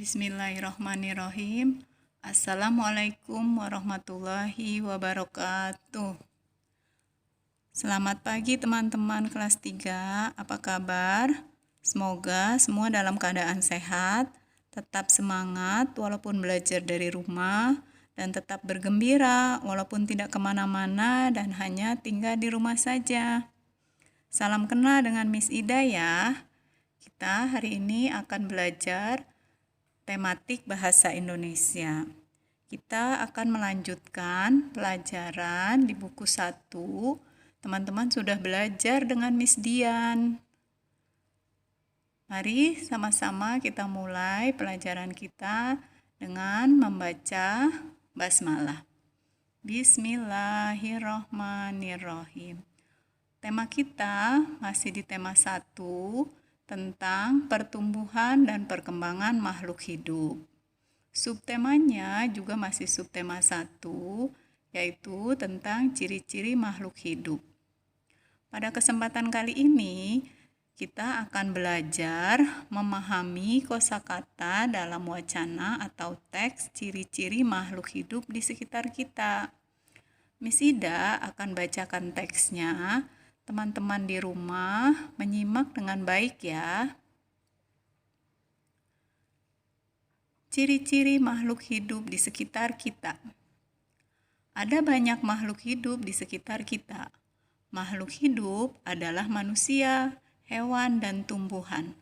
Bismillahirrahmanirrahim. Assalamualaikum warahmatullahi wabarakatuh. Selamat pagi teman-teman kelas 3. Apa kabar? Semoga semua dalam keadaan sehat, tetap semangat walaupun belajar dari rumah, dan tetap bergembira walaupun tidak kemana-mana dan hanya tinggal di rumah saja. Salam kenal dengan Miss Ida ya. Kita hari ini akan belajar tematik bahasa Indonesia. Kita akan melanjutkan pelajaran di buku 1. Teman-teman sudah belajar dengan Miss Dian. Mari sama-sama kita mulai pelajaran kita dengan membaca basmalah. Bismillahirrahmanirrahim. Tema kita masih di tema 1, tentang pertumbuhan dan perkembangan makhluk hidup. Subtemanya juga masih subtema 1, yaitu tentang ciri-ciri makhluk hidup. Pada kesempatan kali ini, kita akan belajar memahami kosakata dalam wacana atau teks ciri-ciri makhluk hidup di sekitar kita. Miss Ida akan bacakan teksnya. Teman-teman di rumah menyimak dengan baik ya. Ciri-ciri makhluk hidup di sekitar kita. Ada banyak makhluk hidup di sekitar kita. Makhluk hidup adalah manusia, hewan, dan tumbuhan.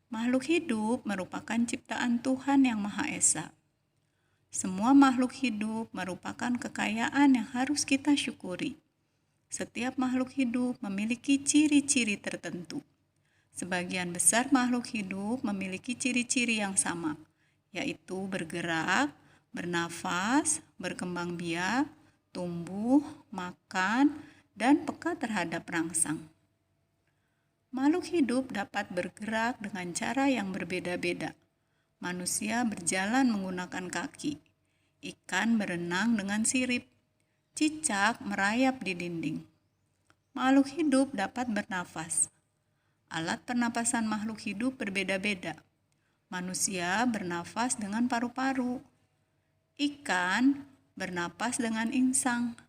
Makhluk hidup merupakan ciptaan Tuhan Yang Maha Esa. Semua makhluk hidup merupakan kekayaan yang harus kita syukuri. Setiap makhluk hidup memiliki ciri-ciri tertentu. Sebagian besar makhluk hidup memiliki ciri-ciri yang sama, yaitu bergerak, bernafas, berkembang biak, tumbuh, makan, dan peka terhadap rangsang. Makhluk hidup dapat bergerak dengan cara yang berbeda-beda. Manusia berjalan menggunakan kaki, ikan berenang dengan sirip, cicak merayap di dinding. Makhluk hidup dapat bernafas. Alat pernapasan makhluk hidup berbeda-beda. Manusia bernafas dengan paru-paru. Ikan bernapas dengan insang.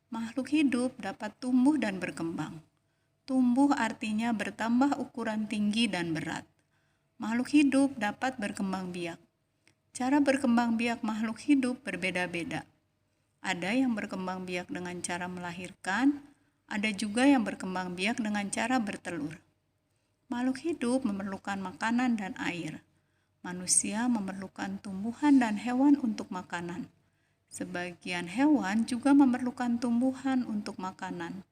Makhluk hidup dapat tumbuh dan berkembang. Tumbuh artinya bertambah ukuran tinggi dan berat. Makhluk hidup dapat berkembang biak. Cara berkembang biak makhluk hidup berbeda-beda. Ada yang berkembang biak dengan cara melahirkan, ada juga yang berkembang biak dengan cara bertelur. Makhluk hidup memerlukan makanan dan air. Manusia memerlukan tumbuhan dan hewan untuk makanan. Sebagian hewan juga memerlukan tumbuhan untuk makanan.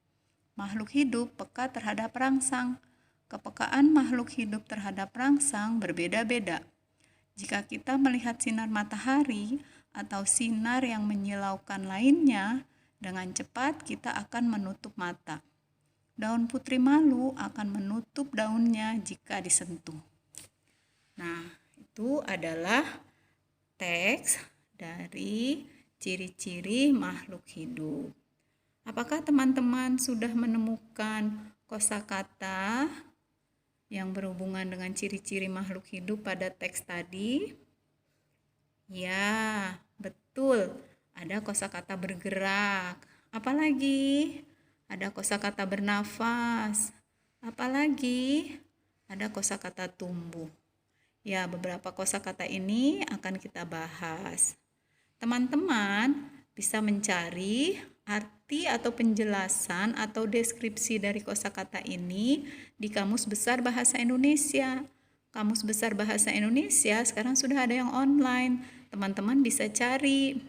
Makhluk hidup peka terhadap rangsang. Kepekaan makhluk hidup terhadap rangsang berbeda-beda. Jika kita melihat sinar matahari atau sinar yang menyilaukan lainnya, dengan cepat kita akan menutup mata. Daun putri malu akan menutup daunnya jika disentuh. Nah, itu adalah teks dari ciri-ciri makhluk hidup. Apakah teman-teman sudah menemukan kosakata yang berhubungan dengan ciri-ciri makhluk hidup pada teks tadi? Ya, betul. Ada kosakata bergerak. Apalagi? Ada kosakata bernafas. Apalagi? Ada kosakata tumbuh. Ya, beberapa kosakata ini akan kita bahas. Teman-teman bisa mencari arti atau penjelasan atau deskripsi dari kosakata ini di Kamus Besar Bahasa Indonesia. Kamus Besar Bahasa Indonesia sekarang sudah ada yang online. Teman-teman bisa cari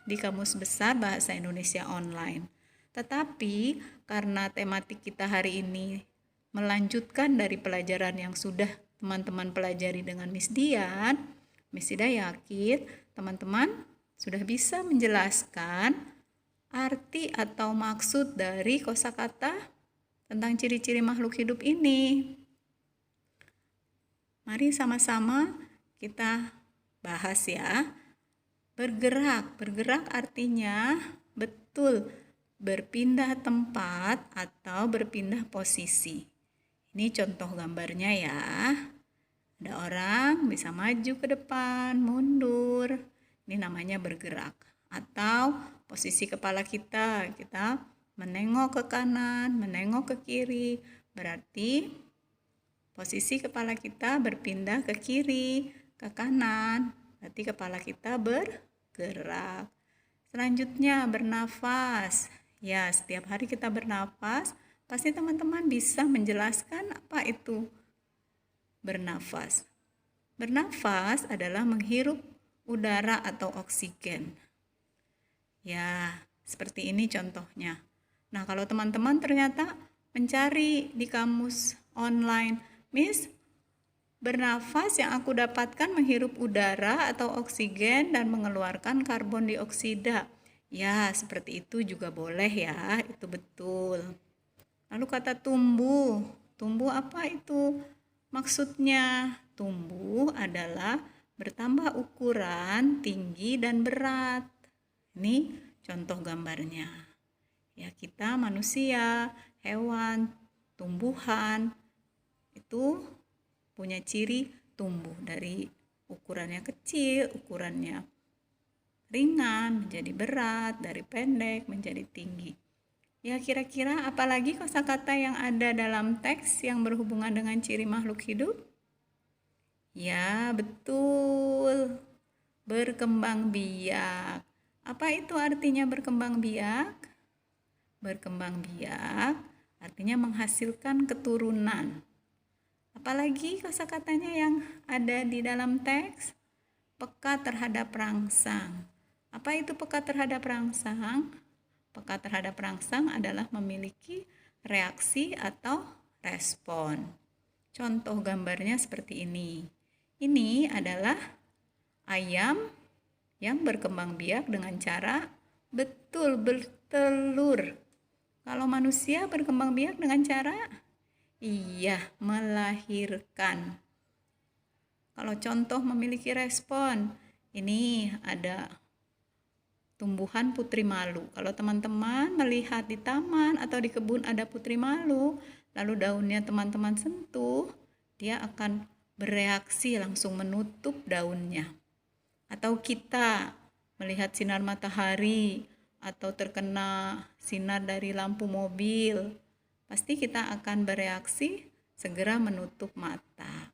di Kamus Besar Bahasa Indonesia online. Tetapi karena tematik kita hari ini melanjutkan dari pelajaran yang sudah teman-teman pelajari dengan Miss Dian, Miss Ida yakin teman-teman sudah bisa menjelaskan arti atau maksud dari kosakata tentang ciri-ciri makhluk hidup ini. Mari sama-sama kita bahas ya. Bergerak artinya betul berpindah tempat atau berpindah posisi. Ini contoh gambarnya ya. Ada orang bisa maju ke depan, mundur. Ini namanya bergerak. Atau posisi kepala kita menengok ke kanan, menengok ke kiri. Berarti posisi kepala kita berpindah ke kiri, ke kanan. Berarti kepala kita bergerak. Selanjutnya bernafas. Ya, setiap hari kita bernafas, pasti teman-teman bisa menjelaskan apa itu bernafas. Bernafas adalah menghirup udara atau oksigen. Ya, seperti ini contohnya. Nah, kalau teman-teman ternyata mencari di kamus online, Miss, bernafas yang aku dapatkan menghirup udara atau oksigen dan mengeluarkan karbon dioksida. Ya, seperti itu juga boleh ya, itu betul. Lalu kata tumbuh. Tumbuh apa itu? Maksudnya, tumbuh adalah bertambah ukuran, tinggi, dan berat. Ini contoh gambarnya. Ya, kita manusia, hewan, tumbuhan, itu punya ciri tumbuh dari ukurannya kecil, ukurannya ringan, menjadi berat, dari pendek menjadi tinggi. Ya, kira-kira apalagi kosakata yang ada dalam teks yang berhubungan dengan ciri makhluk hidup? Ya, betul. Berkembang biak. Apa itu artinya berkembang biak? Berkembang biak artinya menghasilkan keturunan. Apalagi kosakatanya yang ada di dalam teks? Peka terhadap rangsang. Apa itu peka terhadap rangsang? Peka terhadap rangsang adalah memiliki reaksi atau respon. Contoh gambarnya seperti ini. Ini adalah ayam yang berkembang biak dengan cara betul bertelur. Kalau manusia berkembang biak dengan cara melahirkan. Kalau contoh memiliki respon, ini ada tumbuhan putri malu. Kalau teman-teman melihat di taman atau di kebun ada putri malu, lalu daunnya teman-teman sentuh, dia akan bereaksi langsung menutup daunnya. Atau kita melihat sinar matahari atau terkena sinar dari lampu mobil, pasti kita akan bereaksi segera menutup mata.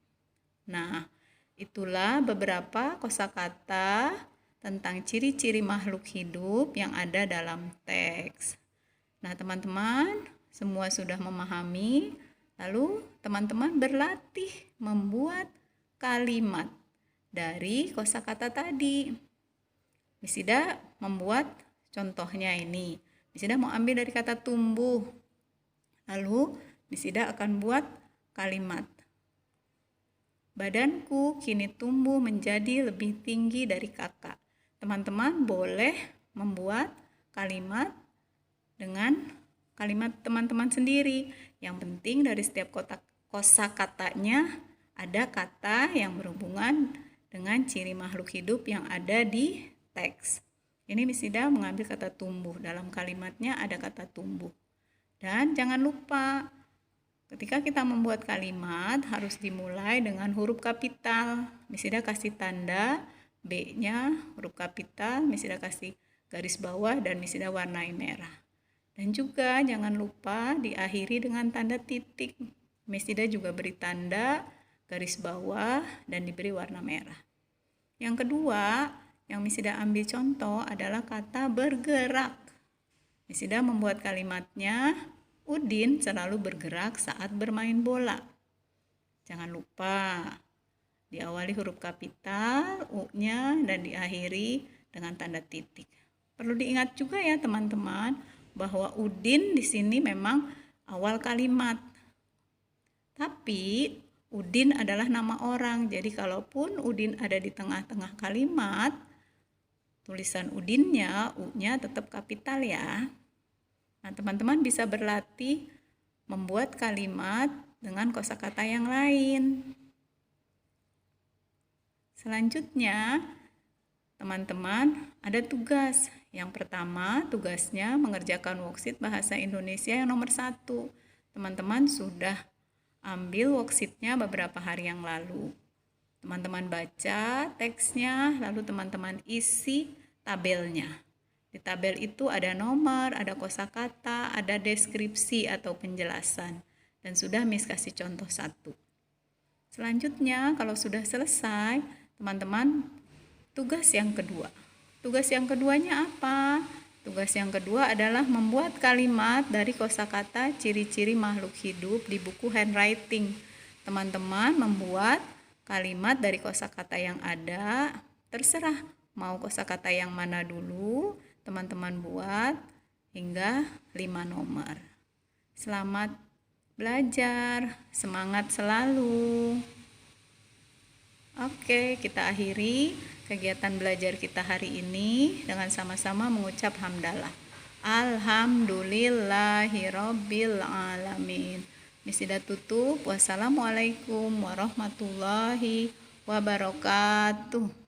Nah, itulah beberapa kosakata tentang ciri-ciri makhluk hidup yang ada dalam teks. Nah, teman-teman semua sudah memahami, lalu teman-teman berlatih membuat kalimat dari kosakata tadi. Miss Ida membuat contohnya ini. Miss Ida mau ambil dari kata tumbuh. Lalu Miss Ida akan buat kalimat. Badanku kini tumbuh menjadi lebih tinggi dari kakak. Teman-teman boleh membuat kalimat dengan kalimat teman-teman sendiri. Yang penting dari setiap kosakatanya ada kata yang berhubungan dengan ciri makhluk hidup yang ada di teks. Ini Miss Ida mengambil kata tumbuh. Dalam kalimatnya ada kata tumbuh. Dan jangan lupa, ketika kita membuat kalimat harus dimulai dengan huruf kapital. Miss Ida kasih tanda B-nya huruf kapital, Miss Ida kasih garis bawah dan Miss Ida warnai merah. Dan juga jangan lupa diakhiri dengan tanda titik. Miss Ida juga beri tanda garis bawah dan diberi warna merah. Yang kedua, yang Miss Ida ambil contoh adalah kata bergerak. Miss Ida membuat kalimatnya, Udin selalu bergerak saat bermain bola. Jangan lupa diawali huruf kapital, U-nya, dan diakhiri dengan tanda titik. Perlu diingat juga ya teman-teman, bahwa Udin di sini memang awal kalimat. Tapi Udin adalah nama orang, jadi kalaupun Udin ada di tengah-tengah kalimat, tulisan Udinnya, U-nya tetap kapital ya. Nah, teman-teman bisa berlatih membuat kalimat dengan kosakata yang lain. Selanjutnya, teman-teman ada tugas. Yang pertama, tugasnya mengerjakan worksheet bahasa Indonesia yang nomor 1. Teman-teman sudah ambil worksheetnya beberapa hari yang lalu. Teman-teman baca teksnya, lalu teman-teman isi tabelnya. Di tabel itu ada nomor, ada kosakata, ada deskripsi atau penjelasan. Dan sudah Miss kasih contoh 1. Selanjutnya, kalau sudah selesai, teman-teman tugas yang kedua. Tugas yang keduanya apa? Tugas yang kedua adalah membuat kalimat dari kosakata ciri-ciri makhluk hidup di buku handwriting. Teman-teman membuat kalimat dari kosakata yang ada, terserah mau kosakata yang mana dulu, teman-teman buat hingga 5 nomor. Selamat belajar, semangat selalu. Oke, kita akhiri kegiatan belajar kita hari ini dengan sama-sama mengucap hamdalah. Alhamdulillahirabbil alamin. Misida tutup. Wassalamualaikum warahmatullahi wabarakatuh.